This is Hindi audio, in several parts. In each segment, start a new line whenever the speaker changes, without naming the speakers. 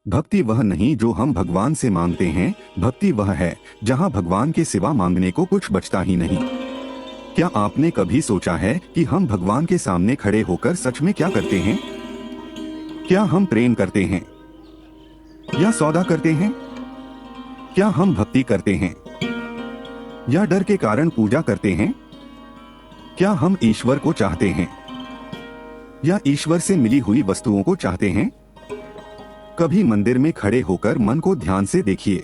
भक्ति वह नहीं जो हम भगवान से मांगते हैं, भक्ति वह है जहां भगवान के सिवा मांगने को कुछ बचता ही नहीं। क्या आपने कभी सोचा है कि हम भगवान के सामने खड़े होकर सच में क्या करते हैं? क्या हम प्रेम करते हैं या सौदा करते हैं? क्या हम भक्ति करते हैं या डर के कारण पूजा करते हैं? क्या हम ईश्वर को चाहते हैं या ईश्वर से मिली हुई वस्तुओं को चाहते हैं? कभी मंदिर में खड़े होकर मन को ध्यान से देखिए।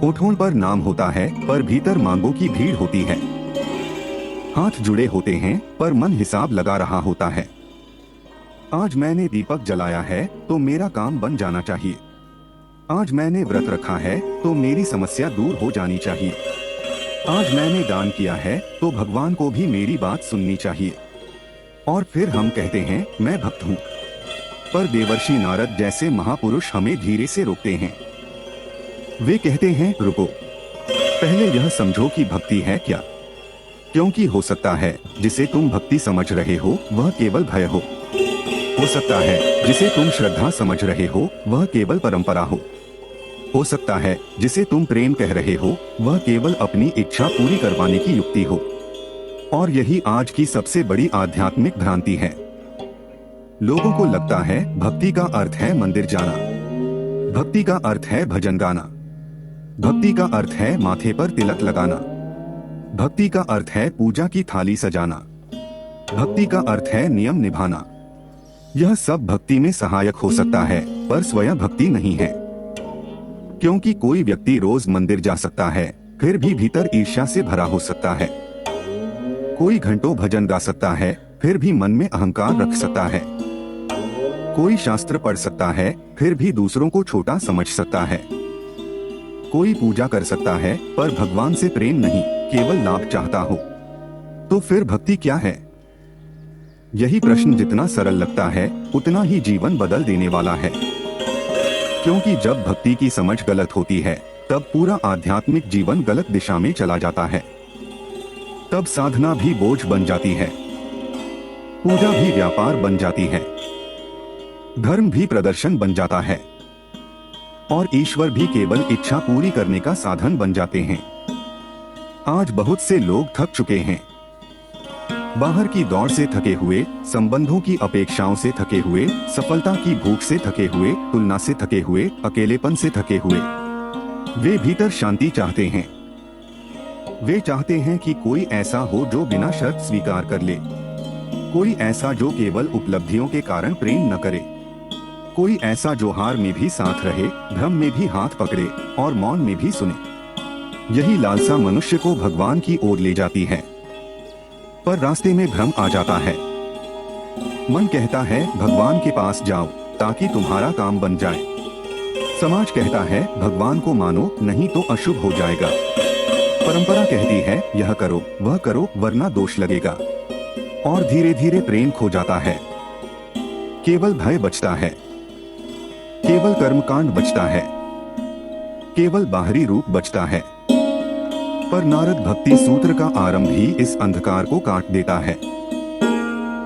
होठों पर नाम होता है पर भीतर मांगों की भीड़ होती है। हाथ जुड़े होते हैं पर मन हिसाब लगा रहा होता है। आज मैंने दीपक जलाया है तो मेरा काम बन जाना चाहिए। आज मैंने व्रत रखा है तो मेरी समस्या दूर हो जानी चाहिए। आज मैंने दान किया है तो भगवान को भी मेरी बात सुननी चाहिए। और फिर हम कहते हैं मैं भक्त हूँ। पर देवर्षि नारद जैसे महापुरुष हमें धीरे से रोकते हैं। वे कहते हैं रुको, पहले यह समझो कि भक्ति है क्या, क्योंकि हो सकता है जिसे तुम भक्ति समझ रहे हो वह केवल भय हो सकता है जिसे तुम श्रद्धा समझ रहे हो वह केवल परंपरा हो सकता है जिसे तुम प्रेम कह रहे हो वह केवल अपनी इच्छा पूरी करवाने की युक्ति हो। और यही आज की सबसे बड़ी आध्यात्मिक भ्रांति है। लोगों को लगता है भक्ति का अर्थ है मंदिर जाना, भक्ति का अर्थ है भजन गाना, भक्ति का अर्थ है माथे पर तिलक लगाना, भक्ति का अर्थ है पूजा की थाली सजाना, भक्ति का अर्थ है नियम निभाना। यह सब भक्ति में सहायक हो सकता है पर स्वयं भक्ति नहीं है। क्योंकि कोई व्यक्ति रोज मंदिर जा सकता है फिर भी भीतर ईर्ष्या से भरा हो सकता है। कोई घंटों भजन गा सकता है फिर भी मन में अहंकार रख सकता है। कोई शास्त्र पढ़ सकता है फिर भी दूसरों को छोटा समझ सकता है। कोई पूजा कर सकता है पर भगवान से प्रेम नहीं, केवल लाभ चाहता हो। तो फिर भक्ति क्या है? यही प्रश्न जितना सरल लगता है उतना ही जीवन बदल देने वाला है। क्योंकि जब भक्ति की समझ गलत होती है तब पूरा आध्यात्मिक जीवन गलत दिशा में चला जाता है। तब साधना भी बोझ बन जाती है, पूजा भी व्यापार बन जाती है, धर्म भी प्रदर्शन बन जाता है और ईश्वर भी केवल इच्छा पूरी करने का साधन बन जाते हैं। आज बहुत से लोग थक चुके हैं, बाहर की दौड़ से थके हुए, संबंधों की अपेक्षाओं से थके हुए, सफलता की भूख से थके हुए, तुलना से थके हुए, अकेलेपन से थके हुए। वे भीतर शांति चाहते हैं। वे चाहते हैं कि कोई ऐसा हो जो बिना शर्त स्वीकार कर ले, कोई ऐसा जो केवल उपलब्धियों के कारण प्रेम न करे, कोई ऐसा जो हार में भी साथ रहे, भ्रम में भी हाथ पकड़े और मौन में भी सुने। यही लालसा मनुष्य को भगवान की ओर ले जाती है। पर रास्ते में भ्रम आ जाता है। मन कहता है भगवान के पास जाओ ताकि तुम्हारा काम बन जाए। समाज कहता है भगवान को मानो नहीं तो अशुभ हो जाएगा। परंपरा कहती है यह करो वह करो वरना दोष लगेगा। और धीरे धीरे प्रेम खो जाता है। केवल भय बचता है, केवल कर्मकांड बचता है, केवल बाहरी रूप बचता है। पर नारद भक्ति सूत्र का आरंभ ही इस अंधकार को काट देता है।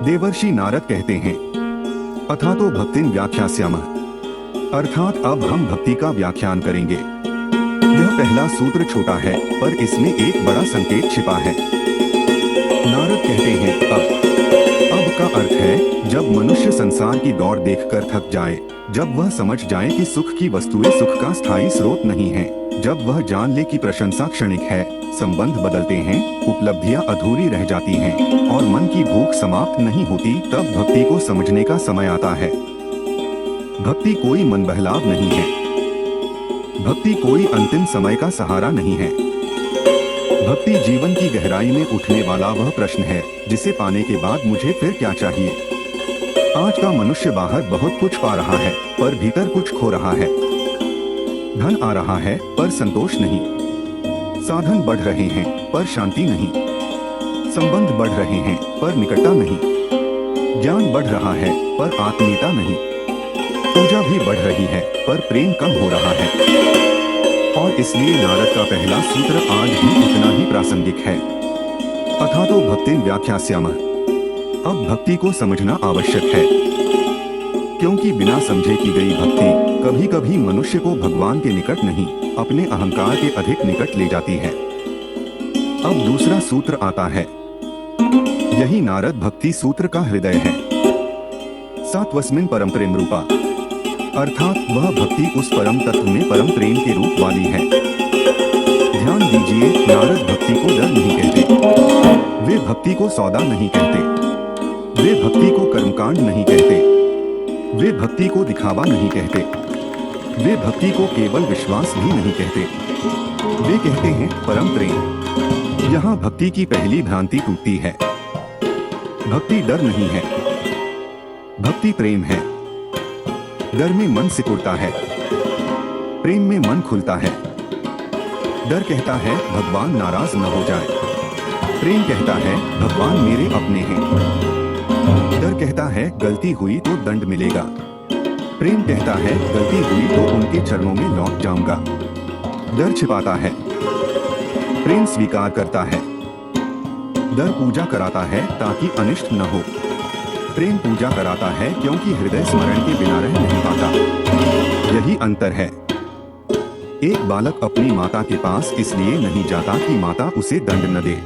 देवर्षि नारद कहते हैं अथातो भक्तिं व्याख्यास्यामः, अर्थात अब हम भक्ति का व्याख्यान करेंगे। यह पहला सूत्र छोटा है पर इसमें एक बड़ा संकेत छिपा है। नारद कहते हैं अब का अर्थ है जब मनुष्य संसार की दौड़ देखकर थक जाए, जब वह समझ जाए कि सुख की वस्तुएं सुख का स्थायी स्रोत नहीं है, जब वह जान ले कि प्रशंसा क्षणिक है, संबंध बदलते हैं, उपलब्धियां अधूरी रह जाती हैं और मन की भूख समाप्त नहीं होती, तब भक्ति को समझने का समय आता है। भक्ति कोई मन बहलाव नहीं है, भक्ति कोई अंतिम समय का सहारा नहीं है। भक्ति जीवन की गहराई में उठने वाला वह प्रश्न है जिसे पाने के बाद मुझे फिर क्या चाहिए। आज का मनुष्य बाहर बहुत कुछ पा रहा है पर भीतर कुछ खो रहा है। धन आ रहा है पर संतोष नहीं, साधन बढ़ रहे हैं पर शांति नहीं, संबंध बढ़ रहे हैं पर निकटता नहीं, ज्ञान बढ़ रहा है पर आत्मीयता नहीं, पूजा भी बढ़ रही है पर प्रेम कम हो रहा है। और इसलिए नारद का पहला सूत्र आज भी उतना ही प्रासंगिक है। अथातो भक्तिं व्याख्यास्यामः, अब भक्ति को समझना आवश्यक है। क्योंकि बिना समझे की गई भक्ति कभी कभी मनुष्य को भगवान के निकट नहीं, अपने अहंकार के अधिक निकट ले जाती है। अब दूसरा सूत्र आता है। यही नारद भक्ति सूत्र का हृदय है। सात्वस्मिन् परम प्रेम रूपा, अर्थात वह भक्ति उस परम तत्व में परम प्रेम के रूप वाली है। ध्यान दीजिए, नारद भक्ति को डर नहीं कहते, वे भक्ति को सौदा नहीं कहते, वे भक्ति को कर्मकांड नहीं कहते, वे भक्ति को दिखावा नहीं कहते, वे भक्ति को केवल विश्वास भी नहीं कहते, वे कहते हैं परम प्रेम। यहाँ भक्ति की पहली भ्रांति टूटती है। भक्ति डर नहीं है, भक्ति प्रेम है। डर में मन सिकुड़ता है, प्रेम में मन खुलता है। डर कहता है भगवान नाराज न हो जाए, प्रेम कहता है भगवान मेरे अपने हैं। डर कहता है गलती हुई तो दंड मिलेगा, प्रेम कहता है गलती हुई तो उनके चरणों में लौट जाऊंगा। डर छिपाता है, प्रेम स्वीकार करता है। डर पूजा कराता है ताकि अनिष्ट न हो, प्रेम पूजा कराता है क्योंकि हृदय स्मरण के बिना रह नहीं पाता। यही अंतर है। एक बालक अपनी माता के पास इसलिए नहीं जाता कि माता उसे दंड न दे,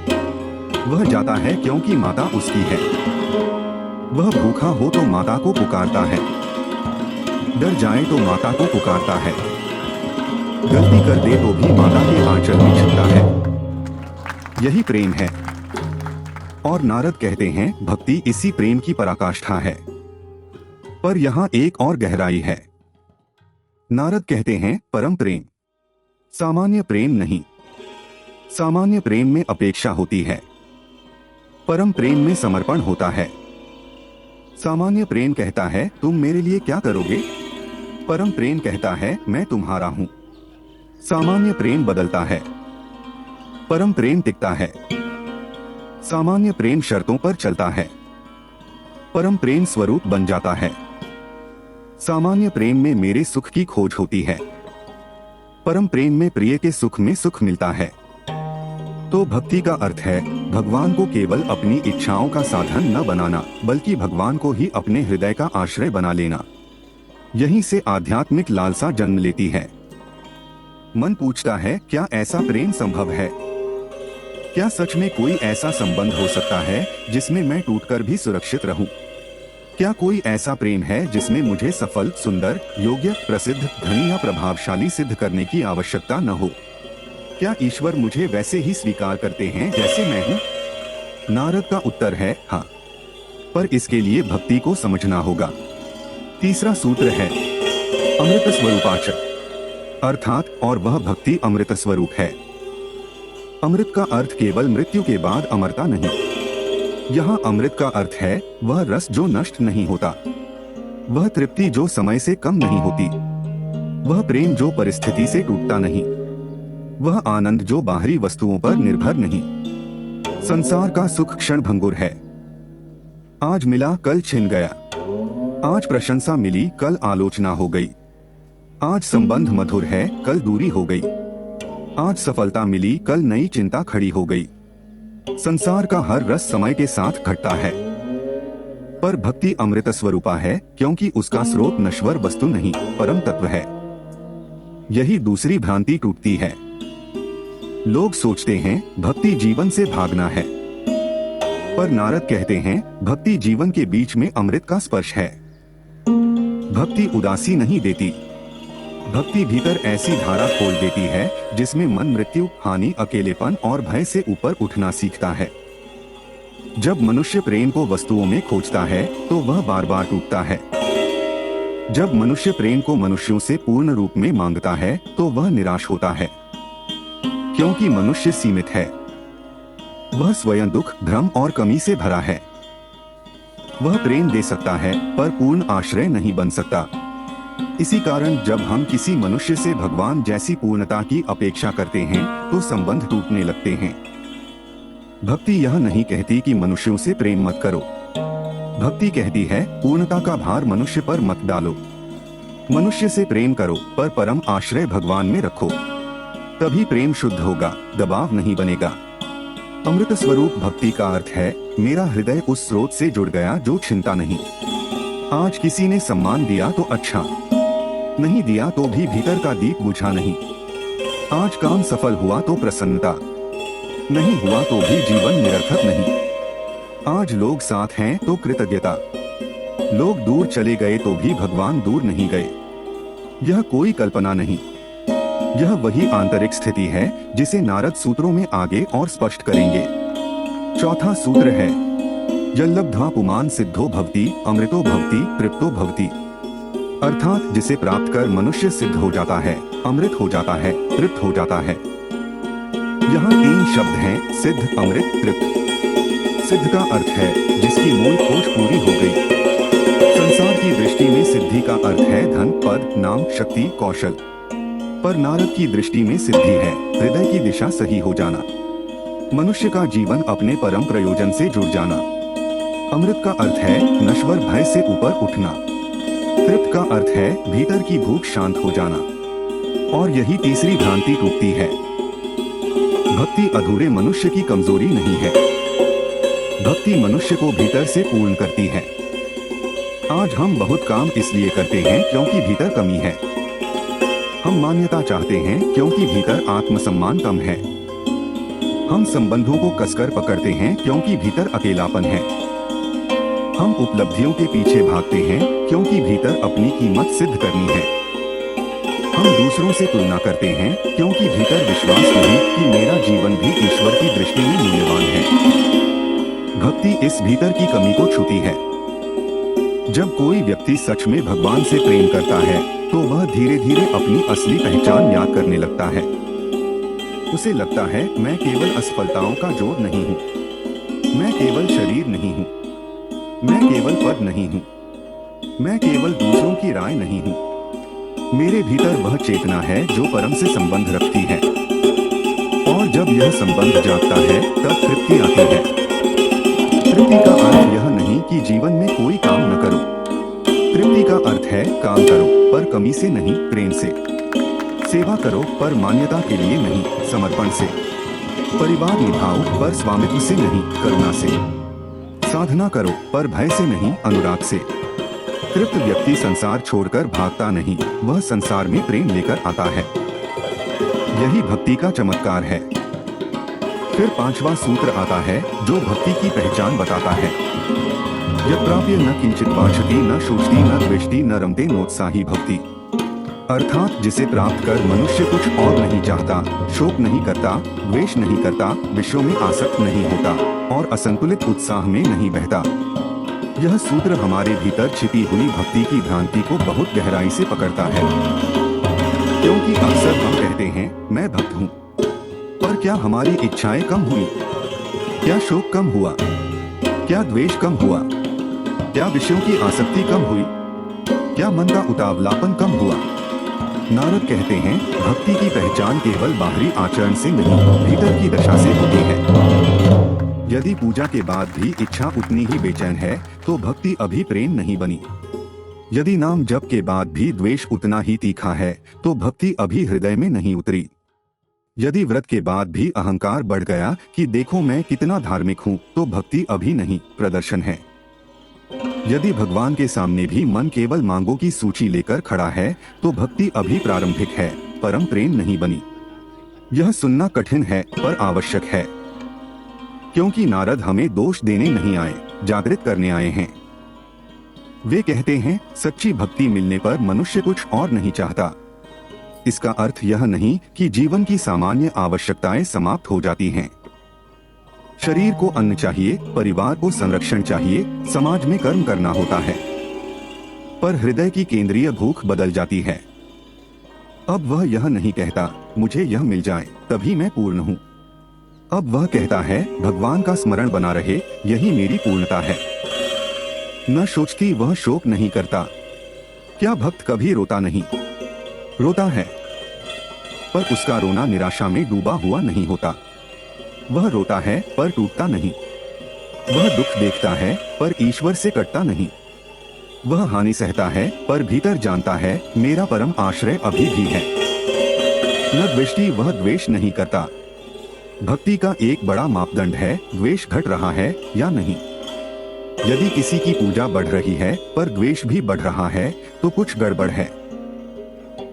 वह जाता है क्योंकि माता उसकी है। वह भूखा हो तो माता को पुकारता है, डर जाए तो माता को पुकारता है, गलती कर दे तो भी माता के आंचल में छिपता है। यही प्रेम है। और नारद कहते हैं भक्ति इसी प्रेम की पराकाष्ठा है। पर यहाँ एक और गहराई है। नारद कहते हैं परम प्रेम, सामान्य प्रेम नहीं। सामान्य प्रेम में अपेक्षा होती है, परम प्रेम में समर्पण होता है। सामान्य प्रेम कहता है तुम मेरे लिए क्या करोगे, परम प्रेम कहता है मैं तुम्हारा हूं। सामान्य प्रेम बदलता है, परम प्रेम टिकता है। सामान्य प्रेम शर्तों पर चलता है, परम प्रेम स्वरूप बन जाता है। सामान्य प्रेम में मेरे सुख की खोज होती है, परम प्रेम में प्रिय के सुख में सुख मिलता है। तो भक्ति का अर्थ है भगवान को केवल अपनी इच्छाओं का साधन न बनाना, बल्कि भगवान को ही अपने हृदय का आश्रय बना लेना। यहीं से आध्यात्मिक लालसा जन्म लेती है। मन पूछता है क्या ऐसा प्रेम संभव है? क्या सच में कोई ऐसा संबंध हो सकता है जिसमें मैं टूटकर भी सुरक्षित रहूं? क्या कोई ऐसा प्रेम है जिसमें मुझे सफल, सुंदर, योग्य, प्रसिद्ध, धनी या प्रभावशाली सिद्ध करने की आवश्यकता न हो? क्या ईश्वर मुझे वैसे ही स्वीकार करते हैं जैसे मैं हूं? नारद का उत्तर है हाँ, पर इसके लिए भक्ति को समझना होगा। तीसरा सूत्र है अमृत स्वरूपाच, अर्थात और वह भक्ति अमृत स्वरूप है। अमृत का अर्थ केवल मृत्यु के बाद अमरता नहीं। यहाँ अमृत का अर्थ है वह रस जो नष्ट नहीं होता, वह तृप्ति जो समय से कम नहीं होती, वह प्रेम जो परिस्थिति से टूटता नहीं, वह आनंद जो बाहरी वस्तुओं पर निर्भर नहीं। संसार का सुख क्षण भंगुर है, आज मिला कल छिन गया, आज प्रशंसा मिली कल आलोचना हो गई, आज संबंध मधुर है कल दूरी हो गई, आज सफलता मिली कल नई चिंता खड़ी हो गई। संसार का हर रस समय के साथ घटता है, पर भक्ति अमृत स्वरूपा है क्योंकि उसका स्रोत नश्वर वस्तु नहीं, परम तत्व है। यही दूसरी भ्रांति टूटती है। लोग सोचते हैं भक्ति जीवन से भागना है, पर नारद कहते हैं भक्ति जीवन के बीच में अमृत का स्पर्श है। भक्ति उदासी नहीं देती, भक्ति भीतर ऐसी धारा खोल देती है जिसमें मन मृत्यु, हानि, अकेलेपन और भय से ऊपर उठना सीखता है। जब मनुष्य प्रेम को वस्तुओं में खोजता है तो वह बार बार टूटता है। जब मनुष्य प्रेम को मनुष्यों से पूर्ण रूप में मांगता है तो वह निराश होता है, क्योंकि मनुष्य सीमित है। वह स्वयं दुख, भ्रम और कमी से भरा है। वह प्रेम दे सकता है पर पूर्ण आश्रय नहीं बन सकता। इसी कारण जब हम किसी मनुष्य से भगवान जैसी पूर्णता की अपेक्षा करते हैं तो संबंध टूटने लगते हैं। भक्ति यह नहीं कहती कि मनुष्यों से प्रेम मत करो। भक्ति कहती है पूर्णता का भार मनुष्य पर मत डालो। मनुष्य से प्रेम करो पर परम आश्रय भगवान में रखो, तभी प्रेम शुद्ध होगा, दबाव नहीं बनेगा। अमृत स्वरूप भक्ति का अर्थ है मेरा हृदय उस स्रोत से जुड़ गया जो छिनता नहीं। आज किसी ने सम्मान दिया तो अच्छा, नहीं दिया तो भी भीतर का दीप बुझा नहीं। आज काम सफल हुआ तो प्रसन्नता, नहीं हुआ तो भी जीवन निरर्थक नहीं। आज लोग साथ हैं तो कृतज्ञता, लोग दूर चले गए तो भी भगवान दूर नहीं गए। यह कोई कल्पना नहीं, यह वही आंतरिक स्थिति है जिसे नारद सूत्रों में आगे और स्पष्ट करेंगे। चौथा सूत्र है यल्लब्ध्वा पुमान् सिद्धो भवति अमृतो भवति तृप्तो भवति, अर्थात जिसे प्राप्त कर मनुष्य सिद्ध हो जाता है, अमृत हो जाता है, तृप्त हो जाता है। यहाँ 3 शब्द हैं, सिद्ध, अमृत, तृप्त। सिद्ध का अर्थ है जिसकी मूल खोज पूरी हो गई। संसार की दृष्टि में सिद्धि का अर्थ है धन, पद, नाम, शक्ति, कौशल। पर नारद की दृष्टि में सिद्धि है हृदय की दिशा सही हो जाना, मनुष्य का जीवन अपने परम प्रयोजन से जुड़ जाना। अमृत का अर्थ है नश्वर भय से ऊपर उठना। तृप्त का अर्थ है भीतर की भूख शांत हो जाना। और यही तीसरी भ्रांति टूटती है। भक्ति अधूरे मनुष्य की कमजोरी नहीं है, भक्ति मनुष्य को भीतर से पूर्ण करती है। आज हम बहुत काम इसलिए करते हैं क्योंकि भीतर कमी है। हम मान्यता चाहते हैं क्योंकि भीतर आत्मसम्मान कम है। हम संबंधों को कसकर पकड़ते हैं क्योंकि भीतर अकेलापन है। हम उपलब्धियों के पीछे भागते हैं क्योंकि भीतर अपनी कीमत सिद्ध करनी है। हम दूसरों से तुलना करते हैं क्योंकि भीतर विश्वास नहीं कि मेरा जीवन भी ईश्वर की दृष्टि में मूल्यवान है। भक्ति इस भीतर की कमी को छूती है। जब कोई व्यक्ति सच में भगवान से प्रेम करता है तो वह धीरे धीरे अपनी असली पहचान याद करने लगता है। उसे लगता है मैं केवल असफलताओं का जोड़ नहीं हूँ, मैं केवल शरीर नहीं हूँ, मैं केवल पद नहीं हूँ, मैं केवल दूसरों की राय नहीं हूँ। मेरे भीतर वह चेतना है जो परम से संबंध रखती है। और जब यह संबंध जागता है तब तृप्ति आती है। तृप्ति का अर्थ यह नहीं कि जीवन में कोई काम न करो। तृप्ति का अर्थ है काम करो पर कमी से नहीं, प्रेम से। सेवा करो पर मान्यता के लिए नहीं, समर्पण से। परिवार निभाओ पर स्वामित्व से नहीं, करुणा से। साधना करो पर भय से नहीं, अनुराग से। तृप्त व्यक्ति संसार छोड़कर भागता नहीं, वह संसार में प्रेम लेकर आता है। यही भक्ति का चमत्कार है। फिर 5वां सूत्र आता है जो भक्ति की पहचान बताता है। यत्प्राप्य न किंचित वांछति न शोचति न द्वेष्टि न रमते नोत्साही भक्ति, अर्थात जिसे प्राप्त कर मनुष्य कुछ और नहीं चाहता, शोक नहीं करता, द्वेष नहीं करता, विषयों में आसक्त नहीं होता और असंतुलित उत्साह में नहीं बहता। यह सूत्र हमारे भीतर छिपी हुई भक्ति की भ्रांति को बहुत गहराई से पकड़ता है। क्योंकि अक्सर हम कहते हैं मैं भक्त हूँ, पर क्या हमारी इच्छाएं कम हुई? क्या शोक कम हुआ? क्या द्वेष कम हुआ? क्या विषयों की आसक्ति कम हुई? क्या मन का उतावलापन कम हुआ? नारद कहते हैं भक्ति की पहचान केवल बाहरी आचरण से नहीं, भीतर की दशा से होती है। यदि पूजा के बाद भी इच्छा उतनी ही बेचैन है तो भक्ति अभी प्रेम नहीं बनी। यदि नाम जप के बाद भी द्वेष उतना ही तीखा है तो भक्ति अभी हृदय में नहीं उतरी। यदि व्रत के बाद भी अहंकार बढ़ गया कि देखो मैं कितना धार्मिक हूँ तो भक्ति अभी नहीं, प्रदर्शन है। यदि भगवान के सामने भी मन केवल मांगों की सूची लेकर खड़ा है तो भक्ति अभी प्रारंभिक है, परम प्रेम नहीं बनी। यह सुनना कठिन है पर आवश्यक है, क्योंकि नारद हमें दोष देने नहीं आए, जागृत करने आए हैं। वे कहते हैं सच्ची भक्ति मिलने पर मनुष्य कुछ और नहीं चाहता। इसका अर्थ यह नहीं कि जीवन की सामान्य आवश्यकताएं समाप्त हो जाती हैं। शरीर को अन्न चाहिए, परिवार को संरक्षण चाहिए, समाज में कर्म करना होता है, पर हृदय की केंद्रीय भूख बदल जाती है। अब वह यह नहीं कहता मुझे यह मिल जाए तभी मैं पूर्ण हूँ। अब वह कहता है भगवान का स्मरण बना रहे, यही मेरी पूर्णता है। न सोचती वह शोक नहीं करता। क्या भक्त कभी रोता नहीं? रोता है, पर उसका रोना निराशा में डूबा हुआ नहीं होता। वह रोता है पर टूटता नहीं। वह दुख देखता है पर ईश्वर से कटता नहीं। वह हानि सहता है पर भीतर जानता है मेरा परम आश्रय अभी भी है। न द्वेष्टि, वह द्वेष नहीं करता। भक्ति का एक बड़ा मापदंड है द्वेष घट रहा है या नहीं। यदि किसी की पूजा बढ़ रही है पर द्वेष भी बढ़ रहा है तो कुछ गड़बड़ है।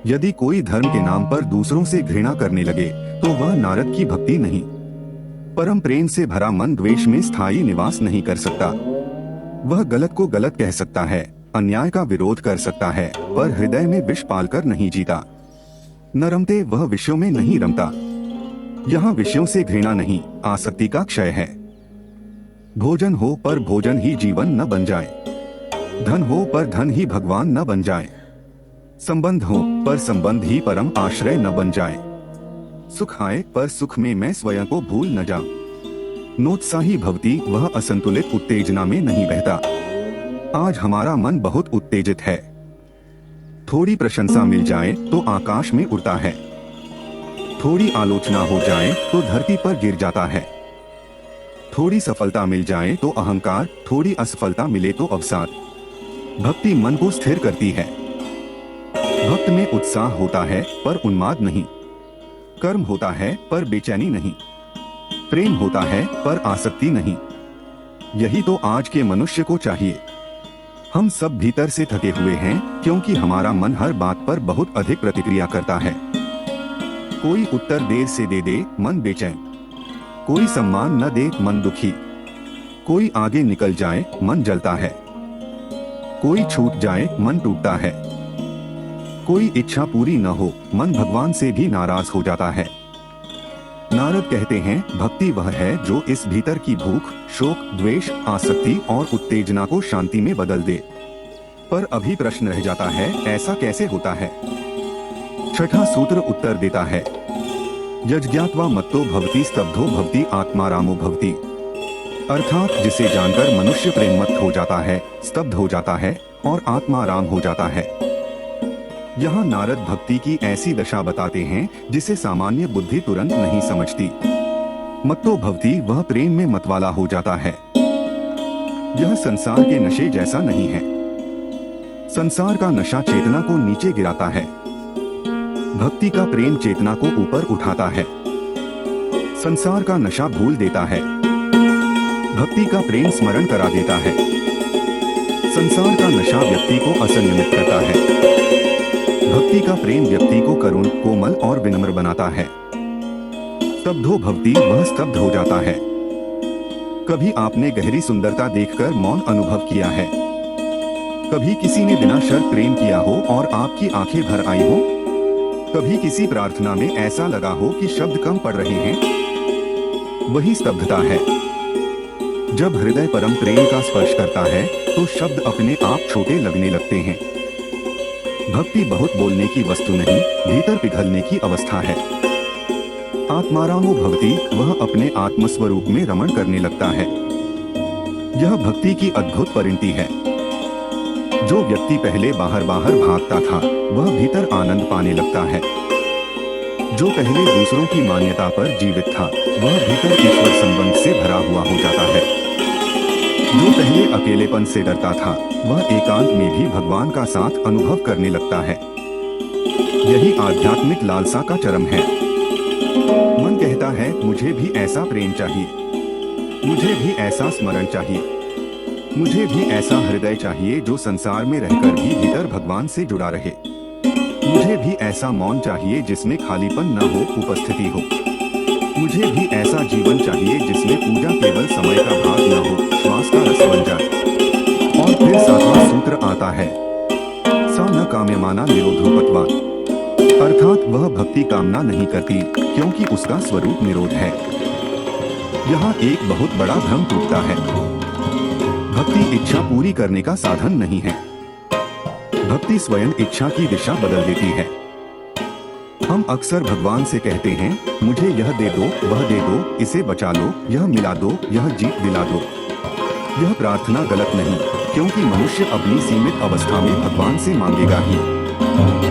यदि कोई धर्म के नाम पर दूसरों से घृणा करने लगे तो वह नारद की भक्ति नहीं। परम प्रेम से भरा मन द्वेष में स्थायी निवास नहीं कर सकता। वह गलत को गलत कह सकता है, अन्याय का विरोध कर सकता है, पर हृदय में विष पालकर नहीं जीता। न रमते वह विषयों में नहीं रमता। यहाँ विषयों से घृणा नहीं, आसक्ति का क्षय है। भोजन हो पर भोजन ही जीवन न बन जाए, धन हो पर धन ही भगवान न बन जाए, संबंध हो पर संबंध ही परम आश्रय न बन जाए, सुख आए पर सुख में मैं स्वयं को भूल न जाऊं। नोत्साही भवती वह असंतुलित उत्तेजना में नहीं बहता। आज हमारा मन बहुत उत्तेजित है। थोड़ी प्रशंसा मिल जाए तो आकाश में उड़ता है, थोड़ी आलोचना हो जाए तो धरती पर गिर जाता है, थोड़ी सफलता मिल जाए तो अहंकार, थोड़ी असफलता मिले तो अवसाद। भक्ति मन को स्थिर करती है। भक्त में उत्साह होता है पर उन्माद नहीं, कर्म होता है पर बेचैनी नहीं, प्रेम होता है पर आसक्ति नहीं। यही तो आज के मनुष्य को चाहिए। हम सब भीतर से थके हुए हैं क्योंकि हमारा मन हर बात पर बहुत अधिक प्रतिक्रिया करता है। कोई उत्तर देर से दे मन बेचैन, कोई सम्मान न दे मन दुखी, कोई आगे निकल जाए मन जलता है, कोई छूट जाए मन टूटता है, कोई इच्छा पूरी न हो मन भगवान से भी नाराज हो जाता है। नारद कहते हैं, भक्ति वह है जो इस भीतर की भूख, शोक, द्वेष, आसक्ति और उत्तेजना को शांति में बदल दे। पर अभी प्रश्न रह जाता है, ऐसा कैसे होता है? छठा सूत्र उत्तर देता है, यज्ञात्वा मत्तो भवति स्तब्धो भवति आत्मारामो भवति। अर्थात जिसे जानकर मनुष्य प्रेममत्त हो जाता है, स्तब्ध हो जाता है और आत्माराम हो जाता है। यहाँ नारद भक्ति की ऐसी दशा बताते हैं जिसे सामान्य बुद्धि तुरंत नहीं समझती। मत्तो भवति वह प्रेम में मतवाला हो जाता है। यह संसार के नशे जैसा नहीं है। संसार का नशा चेतना को नीचे गिराता है, भक्ति का प्रेम चेतना को ऊपर उठाता है। संसार का नशा भूल देता है, भक्ति का प्रेम स्मरण करा देता है। संसार का नशा व्यक्ति को असंयमित करता है, भक्ति का प्रेम व्यक्ति को करुण, कोमल और विनम्र बनाता है। स्तब्धो भवति वह स्तब्ध हो जाता है। कभी आपने गहरी सुंदरता देखकर मौन अनुभव किया है? कभी किसी ने बिना शर्त प्रेम किया हो और आपकी आंखें भर आई हो? कभी किसी प्रार्थना में ऐसा लगा हो कि शब्द कम पड़ रहे हैं? वही स्तब्धता है। जब हृदय परम प्रेम का स्पर्श करता है तो शब्द अपने आप छोटे लगने लगते हैं। भक्ति बहुत बोलने की वस्तु नहीं, भीतर पिघलने की अवस्था है। आत्मारामो भवति वह अपने आत्मस्वरूप में रमण करने लगता है। यह भक्ति की अद्भुत परिणति है। जो व्यक्ति पहले बाहर बाहर भागता था वह भीतर आनंद पाने लगता है। जो पहले दूसरों की मान्यता पर जीवित था वह भीतर ईश्वर संबंध से भरा हुआ हो जाता है। जो पहले अकेलेपन से डरता था वह एकांत में भी भगवान का साथ अनुभव करने लगता है। यही आध्यात्मिक लालसा का चरम है। मन कहता है, मुझे भी ऐसा प्रेम चाहिए, मुझे भी ऐसा स्मरण चाहिए, मुझे भी ऐसा हृदय चाहिए जो संसार में रहकर भी भीतर भगवान से जुड़ा रहे। मुझे भी ऐसा मौन चाहिए जिसमें खालीपन न हो, उपस्थिति हो। मुझे भी ऐसा जीवन चाहिए जिसमें पूजा केवल समय का भाग न हो, श्वास का रस बन जाए। और फिर सातवां सूत्र आता है, सा न काम्यमाना निरोधोपत्वात्। अर्थात वह भक्ति कामना नहीं करती क्योंकि उसका स्वरूप निरोध है। यहाँ एक बहुत बड़ा भ्रम टूटता है। भक्ति इच्छा पूरी करने का साधन नहीं है। भक्ति स्वयं इच्छा की दिशा बदल देती है। हम अक्सर भगवान से कहते हैं, मुझे यह दे दो, वह दे दो, इसे बचा लो, यह मिला दो, यह जीत दिला दो। यह प्रार्थना गलत नहीं, क्योंकि मनुष्य अपनी सीमित अवस्था में भगवान से मांगेगा ही।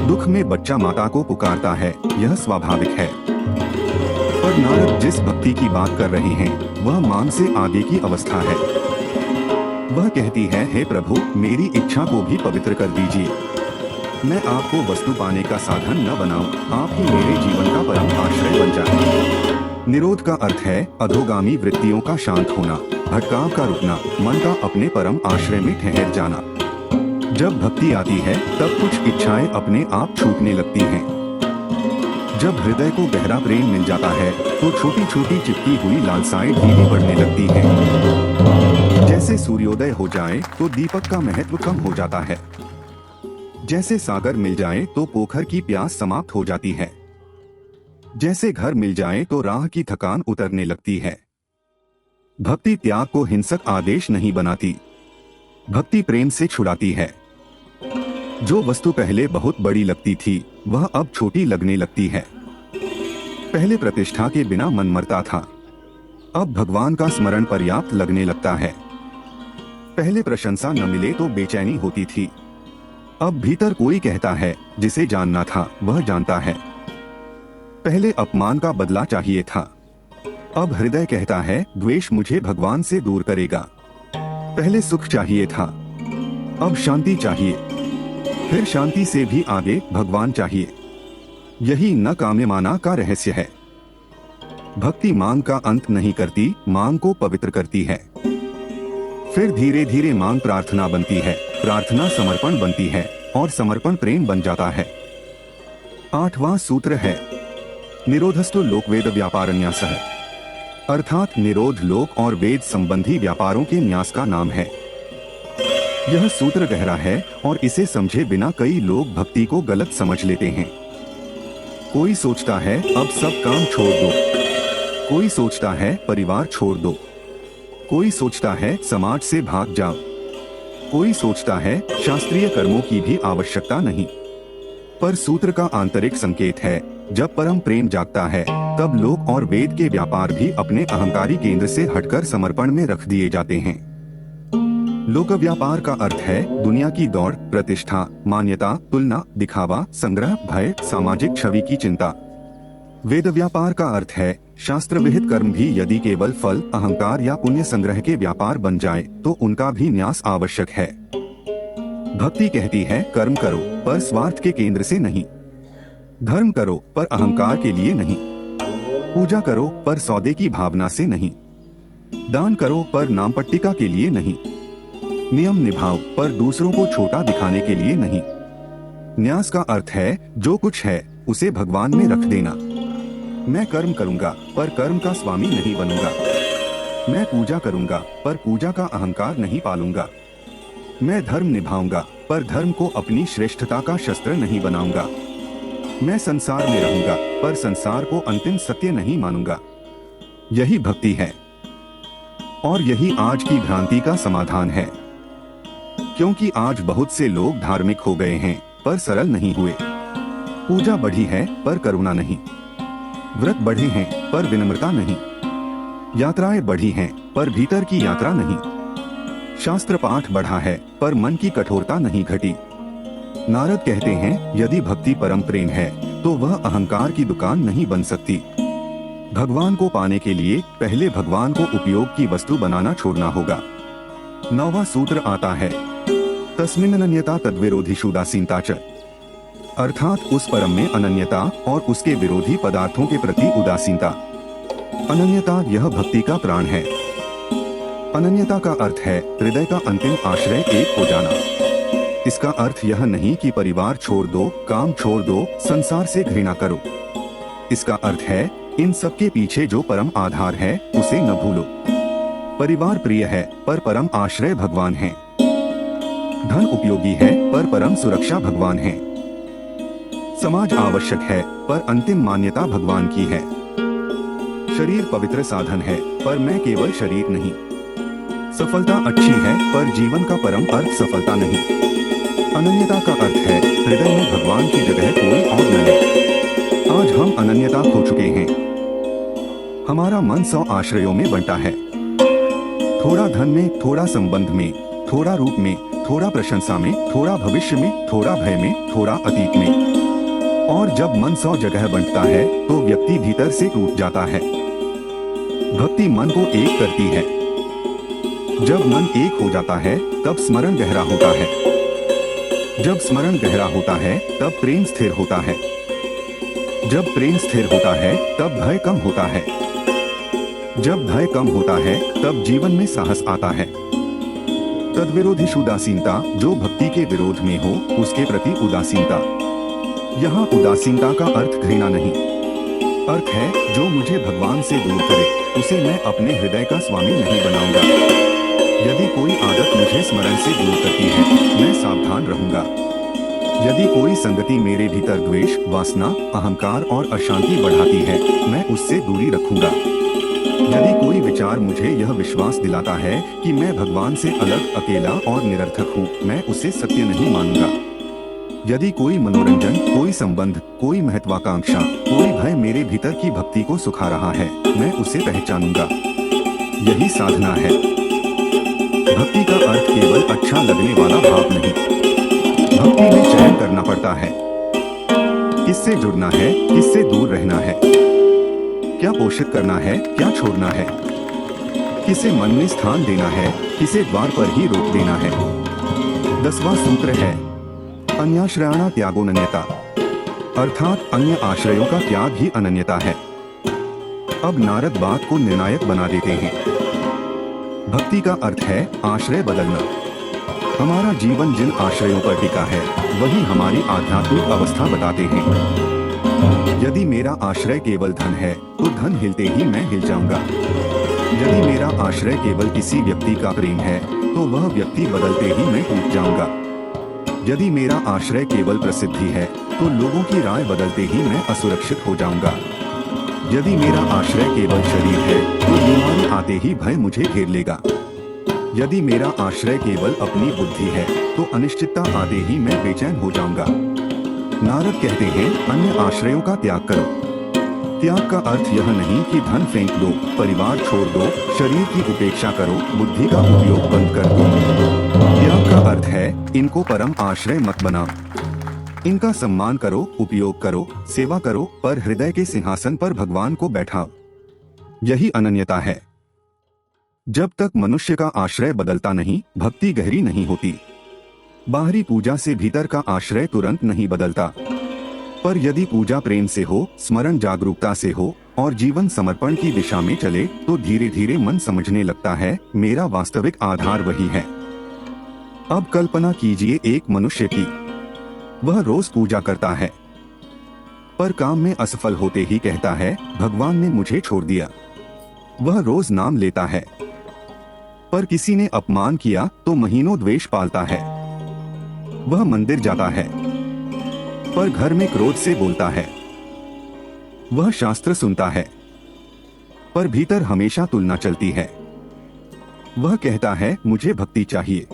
दुख में बच्चा माता को पुकारता है, यह स्वाभाविक है। पर नारद जिस भक्ति की बात कर रहे हैं वह मांग से आगे की अवस्था है। वह कहती है, हे प्रभु, मेरी इच्छा को भी पवित्र कर दीजिए। मैं आपको वस्तु पाने का साधन न बनाऊं, आप ही मेरे जीवन का परम आश्रय बन जाए। निरोध का अर्थ है अधोगामी वृत्तियों का शांत होना। भटकाव का रुकना, मन का अपने परम आश्रय में ठहर जाना। जब भक्ति आती है तब कुछ इच्छाएं अपने आप छूटने लगती हैं। जब हृदय को गहरा प्रेम मिल जाता है तो छोटी छोटी चिपकी हुई लालसाएं धीमी बढ़ने लगती हैं। जैसे सूर्योदय हो जाए तो दीपक का महत्व कम हो जाता है। जैसे सागर मिल जाए तो पोखर की प्यास समाप्त हो जाती है। जैसे घर मिल जाए तो राह की थकान उतरने लगती है। भक्ति त्याग को हिंसक आदेश नहीं बनाती, भक्ति प्रेम से छुड़ाती है। जो वस्तु पहले बहुत बड़ी लगती थी वह अब छोटी लगने लगती है। पहले प्रतिष्ठा के बिना मन मरता था, अब भगवान का स्मरण पर्याप्त लगने लगता है। पहले प्रशंसा न मिले तो बेचैनी होती थी, अब भीतर कोई कहता है जिसे जानना था वह जानता है। पहले अपमान का बदला चाहिए था, अब हृदय कहता है द्वेष मुझे भगवान से दूर करेगा। पहले सुख चाहिए था, अब शांति चाहिए, फिर शांति से भी आगे भगवान चाहिए। यही न काम्यमाना का रहस्य है। भक्ति मांग का अंत नहीं करती, मांग को पवित्र करती है। फिर धीरे धीरे मांग प्रार्थना बनती है, प्रार्थना समर्पण बनती है और समर्पण प्रेम बन जाता है। 8वां सूत्र है निरोधस्तु लोक वेद व्यापारन्यासः, अर्थात निरोध लोक और वेद संबंधी व्यापारों के न्यास का नाम है। यह सूत्र गहरा है और इसे समझे बिना कई लोग भक्ति को गलत समझ लेते हैं। कोई सोचता है अब सब काम छोड़ दो, कोई सोचता है परिवार छोड़ दो, कोई सोचता है समाज से भाग जाओ, कोई सोचता है शास्त्रीय कर्मों की भी आवश्यकता नहीं। पर सूत्र का आंतरिक संकेत है जब परम प्रेम जागता है तब लोक और वेद के व्यापार भी अपने अहंकारी केंद्र से हटकर समर्पण में रख दिए जाते हैं। लोक व्यापार का अर्थ है दुनिया की दौड़, प्रतिष्ठा, मान्यता, तुलना, दिखावा, संग्रह, भय, सामाजिक छवि की चिंता। वेद व्यापार का अर्थ है शास्त्र विहित कर्म भी यदि केवल फल, अहंकार या पुण्य संग्रह के व्यापार बन जाए तो उनका भी न्यास आवश्यक है। भक्ति कहती है कर्म करो पर स्वार्थ के केंद्र से नहीं, धर्म करो पर अहंकार के लिए नहीं, पूजा करो पर सौदे की भावना से नहीं, दान करो पर नामपट्टिका के लिए नहीं, नियम निभाओ पर दूसरों को छोटा दिखाने के लिए नहीं। न्यास का अर्थ है जो कुछ है उसे भगवान में रख देना। मैं कर्म करूंगा पर कर्म का स्वामी नहीं बनूंगा, मैं पूजा करूंगा पर पूजा का अहंकार नहीं पालूंगा, मैं धर्म निभाऊंगा पर धर्म को अपनी श्रेष्ठता का शस्त्र नहीं बनाऊंगा, मैं संसार में रहूंगा पर संसार को अंतिम सत्य नहीं मानूंगा। यही भक्ति है और यही आज की भ्रांति का समाधान है। क्योंकि आज बहुत से लोग धार्मिक हो गए हैं पर सरल नहीं हुए। पूजा बढ़ी है पर करुणा नहीं, व्रत बढ़े हैं पर विनम्रता नहीं, यात्राएं बढ़ी हैं पर भीतर की यात्रा नहीं, शास्त्र पाठ बढ़ा है पर मन की कठोरता नहीं घटी। नारद कहते हैं यदि भक्ति परम प्रेम है तो वह अहंकार की दुकान नहीं बन सकती। भगवान को पाने के लिए पहले भगवान को उपयोग की वस्तु बनाना छोड़ना होगा। 9वां सूत्र आता है तस्मिन् अनन्यता तद्विरोधिषु उदासीनता च, अर्थात उस परम में अनन्यता और उसके विरोधी पदार्थों के प्रति उदासीनता। अनन्यता यह भक्ति का प्राण है। अनन्यता का अर्थ है हृदय का अंतिम आश्रय एक हो जाना। इसका अर्थ यह नहीं कि परिवार छोड़ दो, काम छोड़ दो, संसार से घृणा करो। इसका अर्थ है इन सब के पीछे जो परम आधार है उसे न भूलो। परिवार प्रिय है पर परम आश्रय भगवान है। धन उपयोगी है पर परम सुरक्षा भगवान है। समाज आवश्यक है पर अंतिम मान्यता भगवान की है। शरीर पवित्र साधन है पर मैं केवल शरीर नहीं। सफलता अच्छी है पर जीवन का परम अर्थ सफलता नहीं। अनन्यता का अर्थ है हृदय में भगवान की जगह कोई और न ले। आज हम अनन्यता खो चुके हैं। हमारा मन 100 आश्रयों में बंटा है, थोड़ा धन में, थोड़ा संबंध में, थोड़ा रूप में, थोड़ा प्रशंसा में, थोड़ा भविष्य में, थोड़ा भय में, थोड़ा अतीत में। और जब मन 100 जगह बंटता है तो व्यक्ति भीतर से टूट जाता है। भक्ति मन को एक करती है। जब मन एक हो जाता है तब स्मरण गहरा होता है। जब स्मरण गहरा होता है तब प्रेम स्थिर होता है। जब प्रेम स्थिर होता है तब भय कम होता है। जब भय कम होता है तब जीवन में साहस आता है। तद्विरोधी उदासीनता, जो भक्ति के विरोध में हो उसके प्रति उदासीनता। यहाँ उदासीनता का अर्थ घृणा नहीं, अर्थ है जो मुझे भगवान से दूर करे उसे मैं अपने हृदय का स्वामी नहीं बनाऊंगा। यदि कोई आदत मुझे स्मरण से दूर करती है मैं सावधान रहूंगा। यदि कोई संगति मेरे भीतर द्वेष, वासना, अहंकार और अशांति बढ़ाती है मैं उससे दूरी रखूंगा। यदि कोई विचार मुझे यह विश्वास दिलाता है कि मैं भगवान से अलग, अकेला और निरर्थक हूँ मैं उसे सत्य नहीं मानूंगा। यदि कोई मनोरंजन, कोई संबंध, कोई महत्वाकांक्षा, कोई भय मेरे भीतर की भक्ति को सुखा रहा है मैं उसे पहचानूंगा। यही साधना है। भक्ति का अर्थ केवल अच्छा लगने वाला भाव नहीं, भक्ति में चयन करना पड़ता है। किससे जुड़ना है, किससे दूर रहना है, क्या पोषित करना है, क्या छोड़ना है, किसे मन में स्थान देना है, किसे द्वार पर ही रोक देना है। 10वां सूत्र है अन्याश्रयाणा त्यागोऽनन्यता, अर्थात अन्य आश्रयों का त्याग ही अनन्यता है। अब नारद बात को निर्णायक बना देते हैं। भक्ति का अर्थ है आश्रय बदलना। हमारा जीवन जिन आश्रयों पर टिका है वही हमारी आध्यात्मिक अवस्था बताते हैं। यदि मेरा आश्रय केवल धन है तो धन हिलते ही मैं हिल जाऊंगा। यदि मेरा आश्रय केवल किसी व्यक्ति का प्रेम है तो वह व्यक्ति बदलते ही मैं टूट जाऊंगा। यदि मेरा आश्रय केवल प्रसिद्धि है तो लोगों की राय बदलते ही मैं असुरक्षित हो जाऊंगा। यदि मेरा आश्रय केवल शरीर है तो बीमारी आते ही भय मुझे घेर लेगा। यदि मेरा आश्रय केवल अपनी बुद्धि है तो अनिश्चितता आते ही मैं बेचैन हो जाऊंगा। नारद कहते हैं अन्य आश्रयों का त्याग करो। त्याग का अर्थ यह नहीं कि धन फेंक दो, परिवार छोड़ दो, शरीर की उपेक्षा करो, बुद्धि का उपयोग बंद कर दो। त्याग का अर्थ है इनको परम आश्रय मत बनाओ, इनका सम्मान करो, उपयोग करो, सेवा करो, पर हृदय के सिंहासन पर भगवान को बैठाओ। यही अनन्यता है। जब तक मनुष्य का आश्रय बदलता नहीं भक्ति गहरी नहीं होती। बाहरी पूजा से भीतर का आश्रय तुरंत नहीं बदलता, पर यदि पूजा प्रेम से हो, स्मरण जागरूकता से हो और जीवन समर्पण की दिशा में चले तो धीरे धीरे मन समझने लगता है मेरा वास्तविक आधार वही है। अब कल्पना कीजिए एक मनुष्य की, वह रोज पूजा करता है पर काम में असफल होते ही कहता है भगवान ने मुझे छोड़ दिया। वह रोज नाम लेता है पर किसी ने अपमान किया तो महीनों द्वेष पालता है। वह मंदिर जाता है पर घर में क्रोध से बोलता है। वह शास्त्र सुनता है पर भीतर हमेशा तुलना चलती है। वह कहता है मुझे भक्ति चाहिए,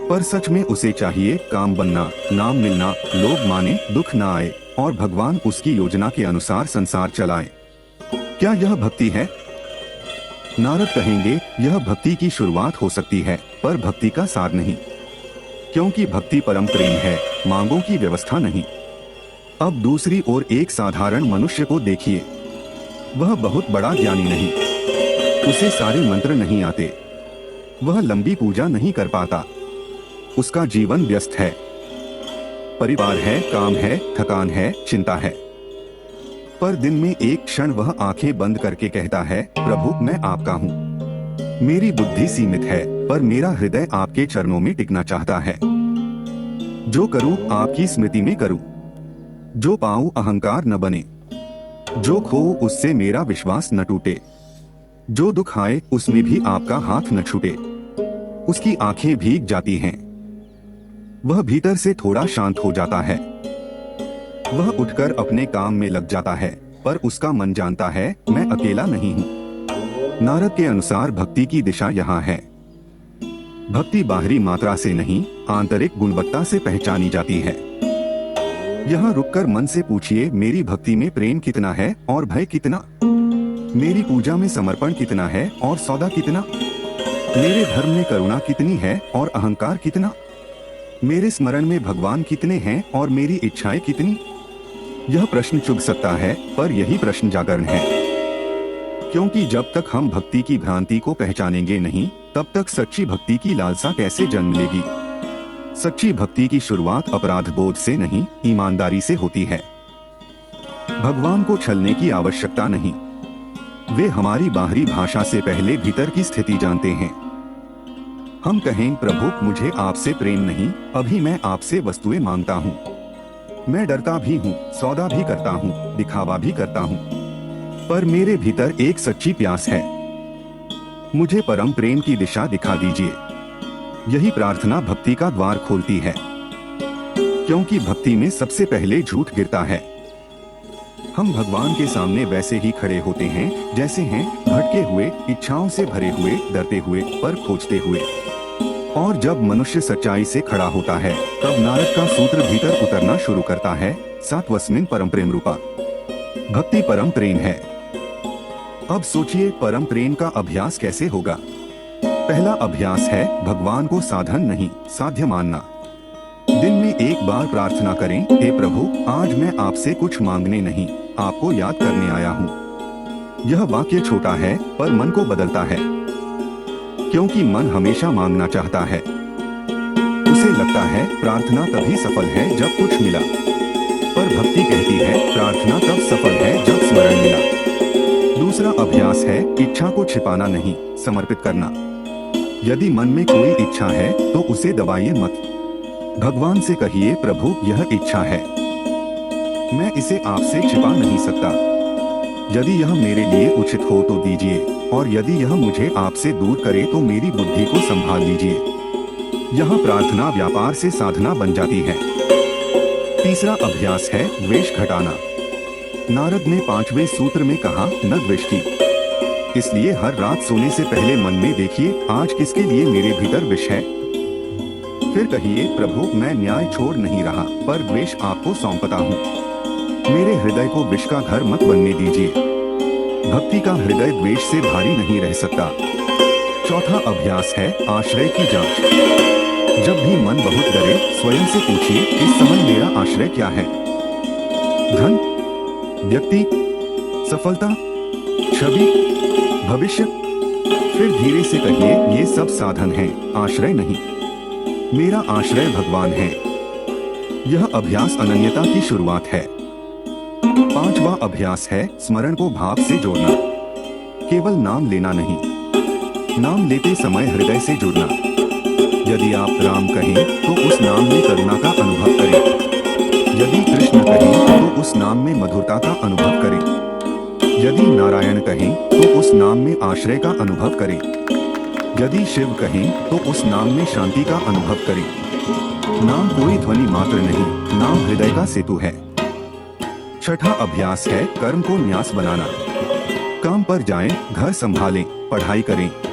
पर सच में उसे चाहिए काम बनना, नाम मिलना, लोग माने, दुख ना आए और भगवान उसकी योजना के अनुसार संसार चलाए। क्या यह भक्ति है? नारद कहेंगे यह भक्ति की शुरुआत हो सकती है पर भक्ति का सार नहीं, क्योंकि भक्ति परम प्रेम है, मांगों की व्यवस्था नहीं। अब दूसरी ओर एक साधारण मनुष्य को देखिए। वह बहुत बड़ा ज्ञानी नहीं, उसे सारे मंत्र नहीं आते, वह लंबी पूजा नहीं कर पाता, उसका जीवन व्यस्त है, परिवार है, काम है, थकान है, चिंता है। पर दिन में एक क्षण वह आंखें बंद करके कहता है प्रभु मैं आपका हूँ। मेरी बुद्धि सीमित है पर मेरा हृदय आपके चरणों में टिकना चाहता है। जो करूँ आपकी स्मृति में करूँ, जो पाऊँ अहंकार न बने, जो खोऊं उससे मेरा विश्वास न टूटे, जो दुख आए उसमें भी आपका हाथ न छूटे। उसकी आंखें भीग जाती हैं, वह भीतर से थोड़ा शांत हो जाता है। वह उठकर अपने काम में लग जाता है पर उसका मन जानता है मैं अकेला नहीं हूँ। नारद के अनुसार भक्ति की दिशा यहाँ है। भक्ति बाहरी मात्रा से नहीं आंतरिक गुणवत्ता से पहचानी जाती है। यहाँ रुककर मन से पूछिए मेरी भक्ति में प्रेम कितना है और भय कितना, मेरी पूजा में समर्पण कितना है और सौदा कितना, मेरे धर्म में करुणा कितनी है और अहंकार कितना, मेरे स्मरण में भगवान कितने हैं और मेरी इच्छाएं कितनी। यह प्रश्न चुभ सकता है पर यही प्रश्न जागरण है, क्योंकि जब तक हम भक्ति की भ्रांति को पहचानेंगे नहीं तब तक सच्ची भक्ति की लालसा कैसे जन्म लेगी। सच्ची भक्ति की शुरुआत अपराध बोध से नहीं ईमानदारी से होती है। भगवान को छलने की आवश्यकता नहीं, वे हमारी बाहरी भाषा से पहले भीतर की स्थिति जानते हैं। हम कहें, प्रभु मुझे आपसे प्रेम नहीं, अभी मैं आपसे वस्तुएं मांगता हूँ। मैं डरता भी हूँ, सौदा भी करता हूँ, दिखावा भी करता हूँ, पर मेरे भीतर एक सच्ची प्यास है। मुझे परम प्रेम की दिशा दिखा दीजिए। यही प्रार्थना भक्ति का द्वार खोलती है, क्योंकि भक्ति में सबसे पहले झूठ गिरता है। हम भगवान के सामने वैसे ही खड़े होते हैं जैसे हैं, भटके हुए, इच्छाओं से भरे हुए, डरते हुए, पर खोजते हुए। और जब मनुष्य सच्चाई से खड़ा होता है, तब नारद का सूत्र भीतर उतरना शुरू करता है। सात्वस्मिन् परम प्रेम रूपा। भक्ति परम प्रेम है। अब सोचिए, परम प्रेम का अभ्यास कैसे होगा। पहला अभ्यास है भगवान को साधन नहीं, साध्य मानना। दिन में एक बार प्रार्थना करें, हे प्रभु, आज मैं आपसे कुछ मांगने नहीं, आपको याद करने आया हूँ। यह वाक्य छोटा है, पर मन को बदलता है, क्योंकि मन हमेशा मांगना चाहता है। उसे लगता है प्रार्थना तभी सफल है जब कुछ मिला, पर भक्ति कहती है प्रार्थना तब सफल है जब स्मरण मिला। दूसरा अभ्यास है इच्छा को छिपाना नहीं, समर्पित करना। यदि मन में कोई इच्छा है तो उसे दबाइए मत। भगवान से कहिए, प्रभु यह इच्छा है, मैं इसे आपसे छिपा नहीं सकता। यदि यह मेरे लिए उचित हो तो दीजिए, और यदि यह मुझे आपसे दूर करे तो मेरी बुद्धि को संभाल लीजिए। यह प्रार्थना व्यापार से साधना बन जाती है। तीसरा अभ्यास है द्वेष घटाना। नारद ने 5वें सूत्र में कहा, न द्वेष्टि। इसलिए हर रात सोने से पहले मन में देखिए, आज किसके लिए मेरे भीतर विष है। फिर कहिए, प्रभु मैं न्याय छोड़ नहीं रहा, पर द्वेष आपको सौंपता हूँ। मेरे हृदय को विष का घर मत बनने दीजिए। भक्ति का हृदय द्वेष से भारी नहीं रह सकता। चौथा अभ्यास है आश्रय की जांच। जब भी मन बहुत डरे, स्वयं से पूछिए, इस समय मेरा आश्रय क्या है। धन, व्यक्ति, सफलता, छवि, भविष्य। फिर धीरे से कहिए, ये सब साधन हैं, आश्रय नहीं। मेरा आश्रय भगवान है। यह अभ्यास अनन्यता की शुरुआत है। पांचवा अभ्यास है स्मरण को भाव से जोड़ना। केवल नाम लेना नहीं, नाम लेते समय हृदय से जुड़ना। यदि आप राम कहें तो उस नाम में करुणा का अनुभव करें। यदि कृष्ण कहें तो उस नाम में मधुरता का अनुभव करें। यदि नारायण कहें तो उस नाम में आश्रय का अनुभव करें। यदि शिव कहें तो उस नाम में शांति का अनुभव करें। नाम कोई ध्वनि मात्र नहीं, नाम हृदय का सेतु है। छठा अभ्यास है कर्म को न्यास बनाना। काम पर जाएं, घर संभालें, पढ़ाई करें,